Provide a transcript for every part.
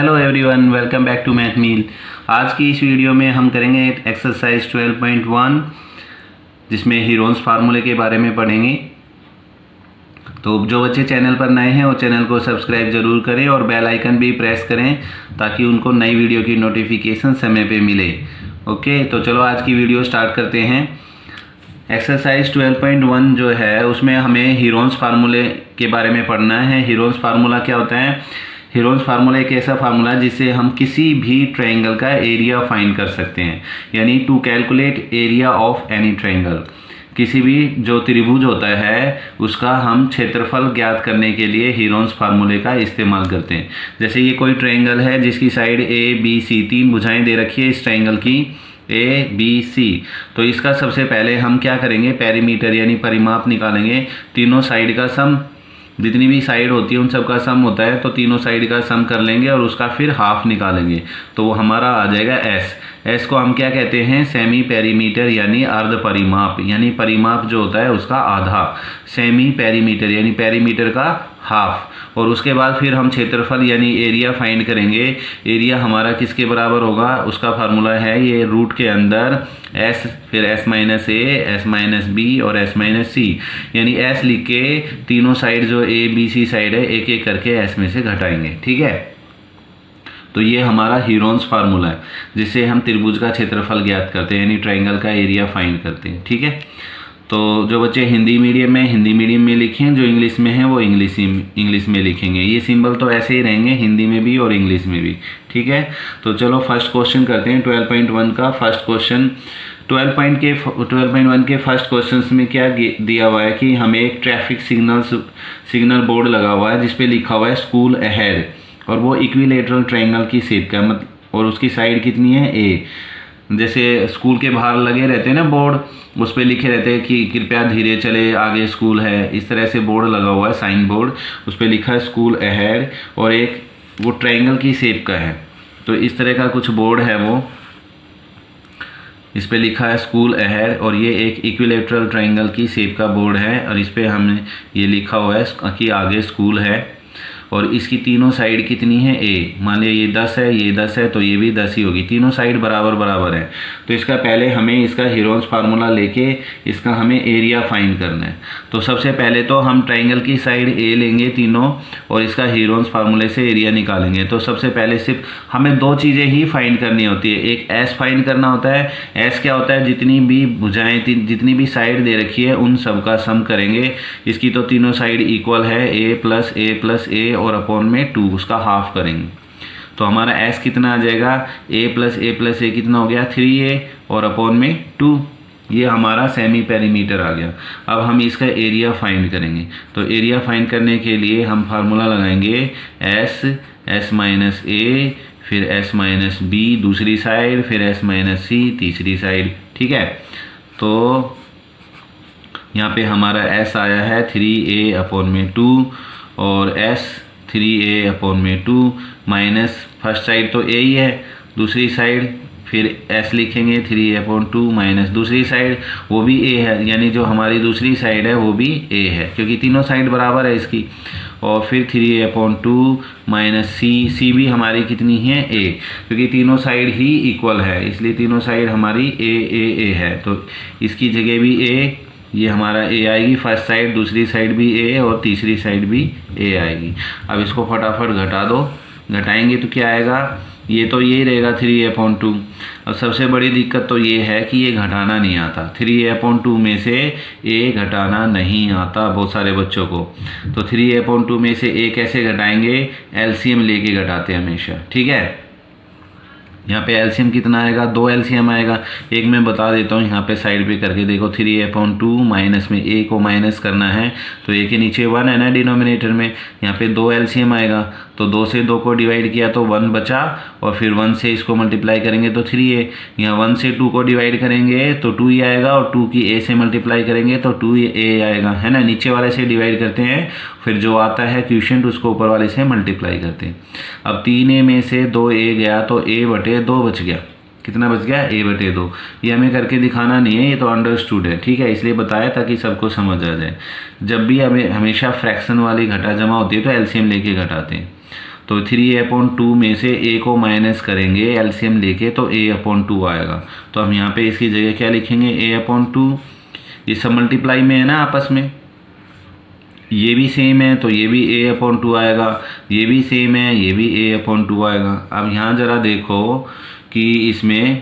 Hello everyone, welcome back to math meal. आज की इस वीडियो में हम करेंगे एक्सरसाइज 12.1 जिसमें हीरोन्स फार्मूले के बारे में पढ़ेंगे। तो जो बच्चे चैनल पर नए हैं वो चैनल को सब्सक्राइब ज़रूर करें और बेल आइकन भी प्रेस करें ताकि उनको नई वीडियो की नोटिफिकेशन समय पे मिले। ओके, तो चलो आज की वीडियो स्टार्ट करते हैं। एक्सरसाइज 12.1 जो है उसमें हमें हीरोन्स फार्मूले के बारे में पढ़ना है। हीरोन्स फार्मूला क्या होता है? हीरोन्स फार्मूला एक ऐसा फार्मूला जिससे हम किसी भी ट्रायंगल का एरिया फाइंड कर सकते हैं, यानी to calculate area of any triangle. किसी भी जो त्रिभुज होता है उसका हम क्षेत्रफल ज्ञात करने के लिए हीरोन्स फार्मूले का इस्तेमाल करते हैं। जैसे ये कोई ट्रायंगल है जिसकी साइड ए बी सी, तीन भुजाएं दे रखी है इस ट्रायंगल की ए बी सी। तो इसका सबसे पहले हम क्या करेंगे, पेरीमीटर यानी परिमाप निकालेंगे। तीनों साइड का सम, जितनी भी साइड होती है उन सब का सम होता है, तो तीनों साइड का सम कर लेंगे और उसका फिर हाफ निकालेंगे, तो वो हमारा आ जाएगा एस। एस को हम क्या कहते हैं? सेमी पेरीमीटर यानी अर्ध परिमाप, यानी परिमाप जो होता है उसका आधा, सेमी पेरीमीटर यानी पेरीमीटर का हाफ। और उसके बाद फिर हम क्षेत्रफल यानी एरिया फाइंड करेंगे। एरिया हमारा किसके बराबर होगा? उसका फार्मूला है ये रूट के अंदर एस, फिर एस माइनस ए, एस माइनस बी और एस माइनस सी, यानी एस लिख के तीनों साइड जो ए बी सी साइड है एक एक करके एस में से घटाएंगे। ठीक है, तो ये हमारा हीरोन्स फार्मूला है जिससे हम त्रिभुज का क्षेत्रफल ज्ञात करते हैं, यानी ट्रायंगल का एरिया फाइंड करते हैं। ठीक है, तो जो बच्चे हिंदी मीडियम में लिखें, जो इंग्लिश में है वो इंग्लिश में लिखेंगे। ये सिंबल तो ऐसे ही रहेंगे हिंदी में भी और इंग्लिश में भी। ठीक है, तो चलो फर्स्ट क्वेश्चन करते हैं 12.1 का फर्स्ट क्वेश्चन। 12.1 के फर्स्ट क्वेश्चन में क्या दिया हुआ है कि हमें एक ट्रैफिक सिग्नल बोर्ड लगा हुआ है जिसपे लिखा हुआ है स्कूल अहेड, और वो इक्विलेटरल ट्रायंगल की शेप का और उसकी साइड कितनी है? ए। जैसे स्कूल के बाहर लगे रहते हैं ना बोर्ड, उस पर लिखे रहते हैं कि कृपया धीरे चले, आगे स्कूल है। इस तरह से बोर्ड लगा हुआ है, साइन बोर्ड, उस पर लिखा है स्कूल अहेड और एक वो ट्रायंगल की शेप का है। तो इस तरह का कुछ बोर्ड है, वो इस पे लिखा है स्कूल अहेड और ये एक इक्विलेटरल ट्रायंगल की शेप का बोर्ड है और इस पे हमने ये लिखा हुआ है कि आगे स्कूल है। और इसकी तीनों साइड कितनी है? ए। मान लिया ये 10 है, ये 10 है, तो ये भी 10 ही होगी। तीनों साइड बराबर बराबर है, तो इसका पहले हमें इसका हीरोन्स फार्मूला लेके इसका हमें एरिया फाइंड करना है। तो सबसे पहले तो हम ट्रायंगल की साइड ए लेंगे तीनों और इसका हीरोन्स फार्मूले से एरिया निकालेंगे। तो सबसे पहले सिर्फ हमें दो चीज़ें ही फाइंड करनी होती है। एक एस फाइंड करना होता है। एस क्या होता है? जितनी भी भुजाएं, जितनी भी साइड दे रखी है उन सब का सम करेंगे। इसकी तो तीनों साइड इक्वल है, ए प्लस ए और अपॉन में 2, उसका हाफ करेंगे। तो हमारा s कितना आ जाएगा? a प्लस ए कितना हो गया? 3a और अपॉन में 2। ये हमारा सेमी पेरीमीटर आ गया। अब हम इसका एरिया फाइंड करेंगे। तो एरिया फाइंड करने के लिए हम फार्मूला लगाएंगे s माइनस ए, फिर s माइनस बी दूसरी साइड, फिर s माइनस सी तीसरी साइड। ठीक है, तो यहाँ पे हमारा s आया है 3a अपॉन में 2 और s 3a अपॉन में 2 माइनस फर्स्ट साइड तो a ही है, दूसरी साइड फिर s लिखेंगे 3a अपॉन 2 माइनस दूसरी साइड वो भी a है, यानी जो हमारी दूसरी साइड है वो भी a है क्योंकि तीनों साइड बराबर है इसकी। और फिर 3a अपॉन 2 माइनस सी भी हमारी कितनी है? a, क्योंकि तीनों साइड ही इक्वल है इसलिए तीनों साइड हमारी a है, तो इसकी जगह भी a, ये हमारा a आएगी फर्स्ट साइड, दूसरी साइड भी a और तीसरी साइड भी a आएगी। अब इसको फटाफट घटा दो, घटाएंगे तो क्या आएगा? ये तो यही रहेगा 3a अपॉन 2। अब सबसे बड़ी दिक्कत तो ये है कि ये घटाना नहीं आता। 3a अपॉन 2 में से a घटाना नहीं आता बहुत सारे बच्चों को। तो 3a अपॉन 2 में से a कैसे घटाएंगे? एलसीएम लेके घटाते हैं हमेशा। ठीक है, यहाँ पे एलसीएम कितना आएगा? 2 एलसीएम आएगा। एक मैं बता देता हूँ, यहाँ पे साइड पे करके देखो। 3a अपॉन 2 माइनस में a को माइनस करना है तो a के नीचे 1 है ना डिनोमिनेटर में, यहाँ पे 2 एलसीएम आएगा। तो 2 से 2 को डिवाइड किया तो 1 बचा और फिर 1 से इसको मल्टीप्लाई करेंगे तो 3a। यहाँ 1 से 2 को डिवाइड करेंगे तो 2 ही आएगा और 2 की a से मल्टीप्लाई करेंगे तो 2a आएगा, है ना। नीचे वाले से डिवाइड करते हैं, फिर जो आता है क्वोशिएंट उसको ऊपर वाले से मल्टीप्लाई करते हैं। अब 3a में से 2a गया तो a बटे 2 बच गया। कितना बच गया? a बटे 2। ये हमें करके दिखाना नहीं है, ये तो अंडरस्टूड है। ठीक है, इसलिए बताया ताकि सबको समझ आ जाए। जब भी हमें हमेशा फ्रैक्शन वाली घटा जमा होती है तो एलसीएम लेके घटाते हैं। तो 3a/2 में से a को माइनस करेंगे एलसीएम लेके तो a/2 आएगा। तो हम यहाँ पे इसकी जगह क्या लिखेंगे, a/2। ये सब मल्टीप्लाई में है ना आपस में, ये भी सेम है तो ये भी a/2 आएगा, ये भी सेम है ये भी a/2 आएगा। अब यहाँ ज़रा देखो कि इसमें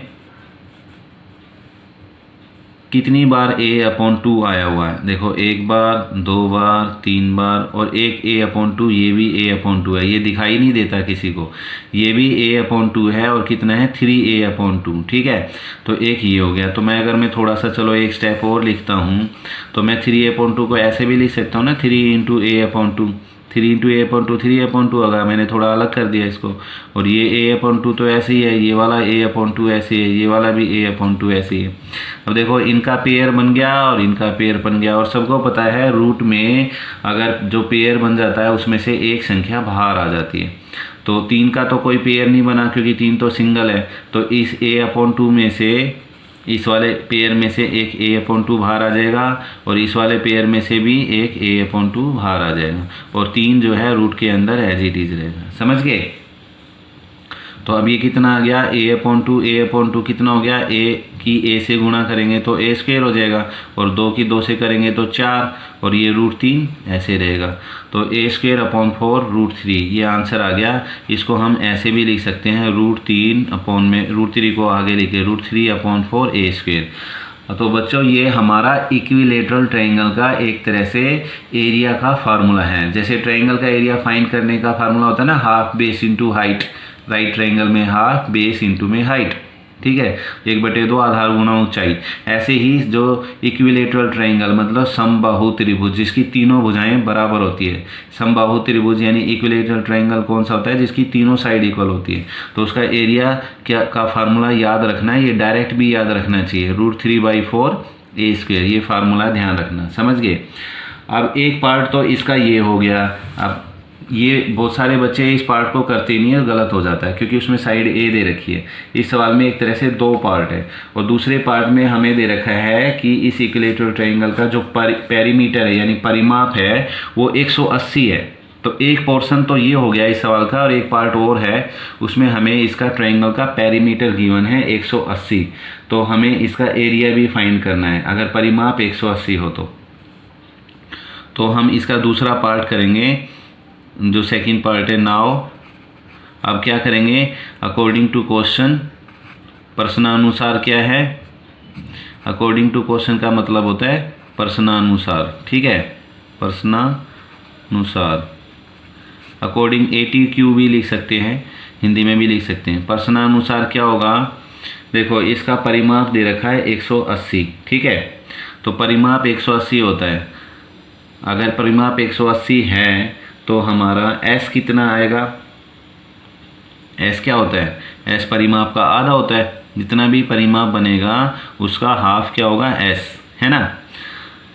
कितनी बार a/2 आया हुआ है। देखो 1 बार, 2 बार, 3 बार और एक a/2, ये भी a/2 है। ये दिखाई नहीं देता किसी को, ये भी a/2 है और कितना है 3a/2। ठीक है, तो एक ये हो गया। तो मैं थोड़ा सा चलो एक स्टेप और लिखता हूँ, तो मैं 3a/2 को ऐसे भी लिख सकता हूँ ना, 3 × a/2, 3 × a/2 3a/2 होगा। मैंने थोड़ा अलग कर दिया इसको। और ये a/2 तो ऐसे ही है, ये वाला a/2 ऐसे है, ये वाला भी a/2 ऐसे ही है। अब देखो इनका पेयर बन गया और इनका पेयर बन गया। और सबको पता है रूट में अगर जो पेयर बन जाता है उसमें से एक संख्या बाहर आ जाती है। तो 3 का तो कोई पेयर नहीं बना क्योंकि 3 तो सिंगल है। तो इस a/2 में से इस वाले पेयर में से एक a/2 बाहर आ जाएगा और इस वाले पेयर में से भी एक a/2 बाहर आ जाएगा और 3 जो है रूट के अंदर एज इट इज रहेगा। समझ गए? तो अब ये कितना आ गया, a/2 कितना हो गया, a की a से गुणा करेंगे तो a² हो जाएगा और 2 की 2 से करेंगे तो 4 और ये √3 ऐसे रहेगा। तो a²/4 √3 ये आंसर आ गया। इसको हम ऐसे भी लिख सकते हैं √3 को आगे लिखे √3/4 a²। तो बच्चों ये हमारा इक्विलेटरल ट्रायंगल का एक तरह से एरिया का फार्मूला है। जैसे ट्रायंगल का एरिया फाइंड करने का फार्मूला होता है ना, half base into height. Right triangle में हाफ बेस इंटू में हाइट, ठीक है, 1/2 आधार गुणा ऊंचाई। ऐसे ही जो इक्विलेटरल ट्रायंगल मतलब समबाहु त्रिभुज जिसकी तीनों भुजाएं बराबर होती है। समबाहु त्रिभुज यानी इक्विलेटरल ट्रायंगल कौन सा होता है, जिसकी तीनों साइड इक्वल होती है। तो उसका एरिया क्या का फार्मूला याद रखना है, ये डायरेक्ट भी याद रखना चाहिए, √3/4 a²। ये फार्मूला ध्यान रखना, समझ गए? अब एक पार्ट तो इसका ये हो गया। अब ये बहुत सारे बच्चे इस पार्ट को करते नहीं है, गलत हो जाता है क्योंकि उसमें साइड ए दे रखी है। इस सवाल में एक तरह से 2 पार्ट है और दूसरे पार्ट में हमें दे रखा है कि इस इक्विलेटरल ट्रायंगल का जो पेरीमीटर है यानी परिमाप है वो 180 है। तो एक पोर्शन तो ये हो गया इस सवाल का और एक पार्ट और है, उसमें हमें इसका ट्रायंगल का पेरीमीटर गिवन है 180। तो हमें इसका एरिया भी फाइंड करना है अगर परिमाप 180 हो तो हम इसका दूसरा पार्ट करेंगे, जो सेकंड पार्ट है। नाउ अब क्या करेंगे, अकॉर्डिंग टू क्वेश्चन, प्रश्नानुसार क्या है, अकॉर्डिंग टू क्वेश्चन का मतलब होता है प्रश्नानुसार, ठीक है, प्रश्नानुसार। अकॉर्डिंग ATQ भी लिख सकते हैं, हिंदी में भी लिख सकते हैं। प्रश्नानुसार क्या होगा, देखो इसका परिमाप दे रखा है 180, ठीक है, तो परिमाप 180 होता है। अगर परिमाप 180 है तो हमारा S कितना आएगा, S क्या होता है, S परिमाप का आधा होता है। जितना भी परिमाप बनेगा उसका हाफ क्या होगा, S, है ना।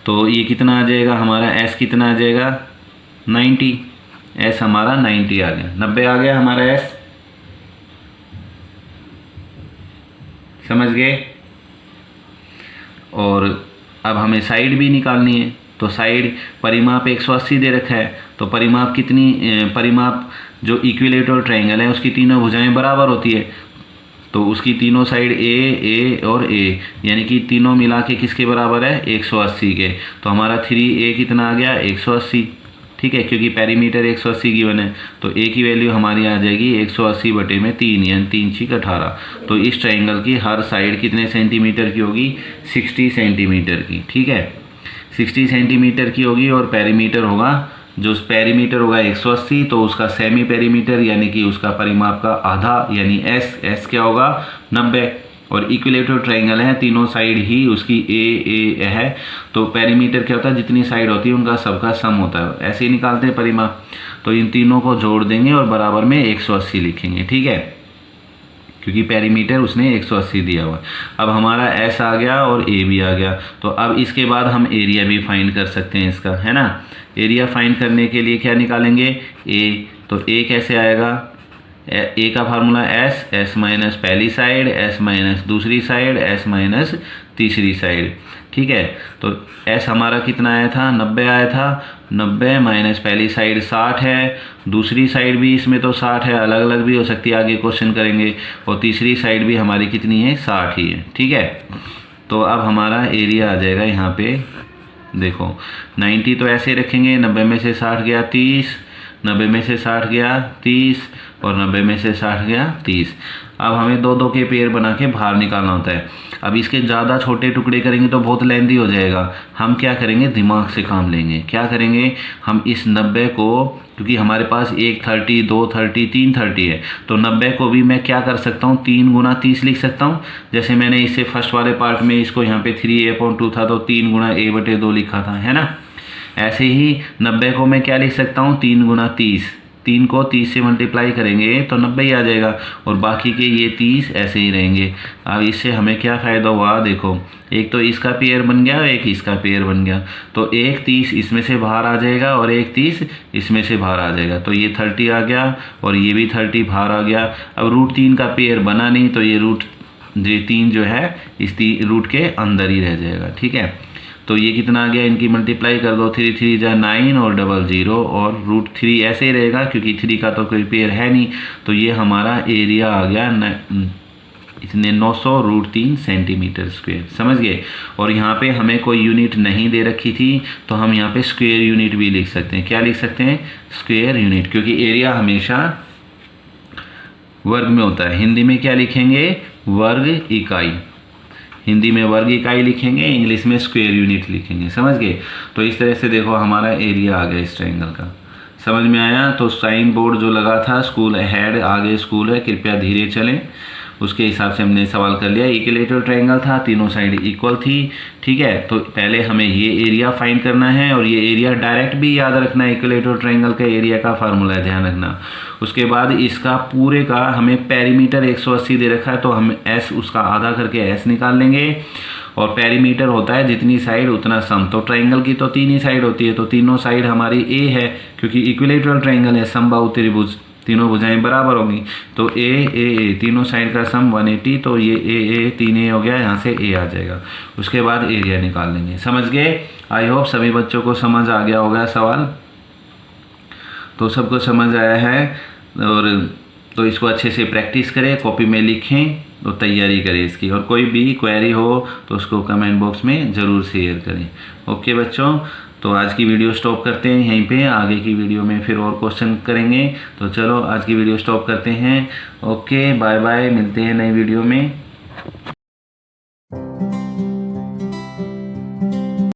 तो ये कितना आ जाएगा हमारा, S कितना आ जाएगा 90, S हमारा 90 आ गया, 90 आ गया हमारा S। समझ गए? और अब हमें साइड भी निकालनी है। तो साइड परिमाप 180 दे रखा है तो परिमाप परिमाप जो इक्विलेटरल ट्रायंगल है उसकी तीनों भुजाएं बराबर होती है। तो उसकी तीनों साइड A और A यानी कि तीनों मिला के किसके बराबर है, 180 के। तो हमारा 3A कितना आ गया, 180, ठीक है, क्योंकि पेरीमीटर 180 गिवन है। तो A की वैल्यू हमारी आ जाएगी 180/3 यानी 3×6 18। तो इस ट्रायंगल की हर साइड कितने सेंटीमीटर की होगी, 60 सेंटीमीटर की, ठीक है, 60 सेंटीमीटर की होगी। और पेरीमीटर होगा, जो पेरीमीटर होगा 180 तो उसका सेमी पेरीमीटर यानी कि उसका परिमाप का आधा यानी S क्या होगा 90। और इक्विलेटरल ट्रायंगल है, तीनों साइड ही उसकी A है। तो पेरीमीटर क्या होता है, जितनी साइड होती है उनका सबका सम होता है। ऐसे ही निकालते हैं परिमाप। तो इन तीनों को जोड़ देंगे और बराबर में 180 लिखेंगे, ठीक है, क्योंकि पेरीमीटर उसने 180 दिया हुआ है। अब हमारा S आ गया और A भी आ गया। तो अब इसके बाद हम एरिया भी फाइंड कर सकते हैं इसका, है ना। एरिया फाइंड करने के लिए क्या निकालेंगे, A। तो A कैसे आएगा, A का फार्मूला S माइनस पहली साइड, S माइनस दूसरी साइड, S माइनस तीसरी साइड, ठीक है। तो एस हमारा कितना आया था, 90 आया था। 90 माइनस पहली साइड 60 है, दूसरी साइड भी इसमें तो 60 है, अलग अलग भी हो सकती है, आगे क्वेश्चन करेंगे। और तीसरी साइड भी हमारी कितनी है, 60 ही है। ठीक है, तो अब हमारा एरिया आ जाएगा यहाँ पे, देखो 90 तो ऐसे रखेंगे, 90 में से 60 गया 30, 90 में से 60 गया 30 और 90 में से 60 गया 30। अब हमें दो दो के पेयर बना के बाहर निकालना होता है। अब इसके ज़्यादा छोटे टुकड़े करेंगे तो बहुत लेंदी हो जाएगा। हम क्या करेंगे, दिमाग से काम लेंगे। क्या करेंगे, हम इस 90 को, क्योंकि हमारे पास 1 30, 2 30, 3 30 है, तो 90 को भी मैं क्या कर सकता हूँ, 3 गुना 30 लिख सकता हूँ। जैसे मैंने इससे फर्स्ट वाले पार्ट में इसको यहाँ पे 3a/2 था तो 3 गुना a/2 लिखा था, है ना। ऐसे ही 90 को मैं क्या लिख सकता हूँ, 3 गुना 30। 3 को 30 से मल्टीप्लाई करेंगे तो 90 ही आ जाएगा, और बाकी के ये 30 ऐसे ही रहेंगे। अब इससे हमें क्या फ़ायदा हुआ, देखो एक तो इसका पेयर बन गया और एक इसका पेयर बन गया, तो एक 30 इसमें से बाहर आ जाएगा और एक 30 इसमें से बाहर आ जाएगा, तो ये 30 आ गया और ये भी 30 बाहर आ गया। अब √3 का पेयर बना नहीं, तो ये √3 जो है इस रूट के अंदर ही रह जाएगा। ठीक है, तो ये कितना आ गया, इनकी मल्टीप्लाई कर दो, 3 3 जा 9 और 00 और √3 ऐसे ही रहेगा क्योंकि 3 का तो कोई पेयर है नहीं। तो ये हमारा एरिया आ गया इसने 900 √3 सेंटीमीटर स्क्वायर, समझ गए। और यहाँ पे हमें कोई यूनिट नहीं दे रखी थी, तो हम यहाँ पे स्क्वायर यूनिट भी लिख सकते हैं। क्या लिख सकते हैं, स्क्वायर यूनिट, क्योंकि एरिया हमेशा वर्ग में होता है। हिंदी में क्या लिखेंगे, वर्ग इकाई। हिंदी में वर्ग इकाई लिखेंगे, इंग्लिश में स्क्वायर यूनिट लिखेंगे, समझ गए। तो इस तरह से देखो हमारा एरिया आ गया इस ट्रायंगल का, समझ में आया। तो साइन बोर्ड जो लगा था, स्कूल अहेड, आगे स्कूल है, कृपया धीरे चलें, उसके हिसाब से हमने सवाल कर लिया। इक्विलेटरल ट्रायंगल था, तीनों साइड इक्वल थी। ठीक है, तो पहले हमें ये एरिया फाइंड करना है, और ये एरिया डायरेक्ट भी याद रखना है, इक्विलेटरल ट्रायंगल का एरिया का फार्मूला है, ध्यान रखना। उसके बाद इसका पूरे का हमें पेरीमीटर 180 दे रखा है, तो हम एस उसका आधा करके एस निकाल लेंगे। और पेरीमीटर होता है जितनी साइड उतना सम, तो ट्रायंगल की तो 3 ही साइड होती है, तो तीनों साइड हमारी ए है, क्योंकि इक्विलेटरल ट्रायंगल है, समबाहु त्रिभुज, तीनों भुजाएं बराबर होंगी। तो ए तीनों साइड का सम 180, तो ये ए 3a हो गया, यहाँ से ए आ जाएगा। उसके बाद एरिया निकाल लेंगे, समझ गए। आई होप सभी बच्चों को समझ आ गया होगा सवाल, तो सबको समझ आया है। और तो इसको अच्छे से प्रैक्टिस करें, कॉपी में लिखें, तो तैयारी करें इसकी। और कोई भी क्वेरी हो तो उसको कमेंट बॉक्स में ज़रूर शेयर करें। ओके बच्चों, तो आज की वीडियो स्टॉप करते हैं यहीं पे, आगे की वीडियो में फिर और क्वेश्चन करेंगे। तो चलो आज की वीडियो स्टॉप करते हैं। ओके, बाय बाय, मिलते हैं नई वीडियो में।